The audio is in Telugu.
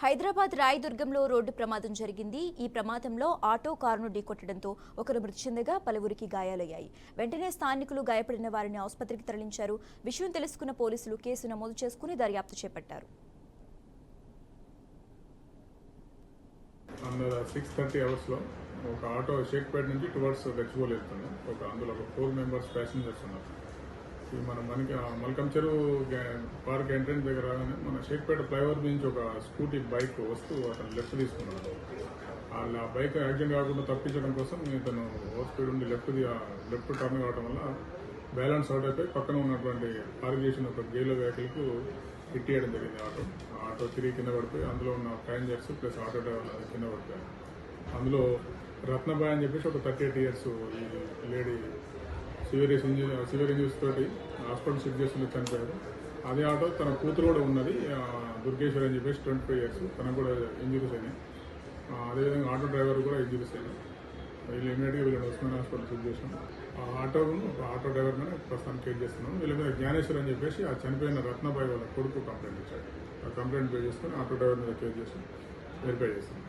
హైదరాబాద్ రాయదుర్గంలో రోడ్డు ప్రమాదం జరిగింది. ఈ ప్రమాదంలో ఆటో కారును ఢీకొట్టడంతో ఒకరు మృతి చెందగా పలువురికి గాయాలయ్యాయి. వెంటనే స్థానికులు గాయపడిన వారిని ఆసుపత్రికి తరలించారు. విషయం తెలుసుకున్న పోలీసులు కేసు నమోదు చేసుకుని దర్యాప్తు చేపట్టారు. ఒక ఆటో షేక్పేట నుంచి టువర్డ్స్ గచ్చిబౌలి వెళ్తుంది. అందులో 4 మెంబర్స్ ప్యాసింజర్స్ ఉన్నారు. మన మల్కం చెరువు పార్క్ ఎంట్రెన్స్ దగ్గర రాగానే మన షేక్పేట ఫ్లైఓవర్ నుంచి ఒక స్కూటీ బైక్ వస్తూ అతను లెఫ్ట్ తీసుకున్నాడు. ఆ బైక్ యాక్సిడెంట్ కాకుండా తప్పించడం కోసం ఇతను ఓవర్ స్పీడ్ ఉండి లెఫ్ట్ టర్న్ కావడం వల్ల బ్యాలెన్స్ అవుట్ అయిపోయి పక్కన ఉన్నటువంటి పార్క్ చేసిన ఒక గేలో వెహికల్కు హిట్ చేయడం జరిగింది. ఆటో తిరిగి కింద పడిపోయి అందులో ఉన్న ప్యాసింజర్స్ ప్లస్ ఆటో డ్రైవర్ కింద పడిపోయారు. అందులో రత్నబాయ్ అని చెప్పేసి ఒక 38 ఇయర్స్ ఈ లేడీ సివియర్ ఇంజరీస్ తోటి హాస్పిటల్ షిఫ్ట్ చేస్తుంటే చనిపోయారు. అదే ఆటో తన కూతురు కూడా ఉన్నది, దుర్గేశ్వర్ అని చెప్పేసి 25 ఇయర్స్, తనకు కూడా ఇంజరీస్ అయినాయి. అదేవిధంగా ఆటో డ్రైవర్ కూడా ఇంజరీస్ అయినాయి. వీళ్ళు ఇమీడియట్గా వీళ్ళని ఉస్మాన్ హాస్పిటల్ షిఫ్ట్ చేసాం. ఆటో డ్రైవర్ మీద ప్రస్తుతానికి కేర్ చేస్తున్నాం. వీళ్ళ మీద జ్ఞానేశ్వర్ అని చెప్పేసి ఆ చనిపోయిన రత్నబాయ్ వాళ్ళ కొడుకు కంప్లైంట్ ఇచ్చాడు. ఆ కంప్లైంట్ పే చేసుకుని ఆటో డ్రైవర్ మీద కేర్ చేసి వెరిఫై చేస్తున్నాం.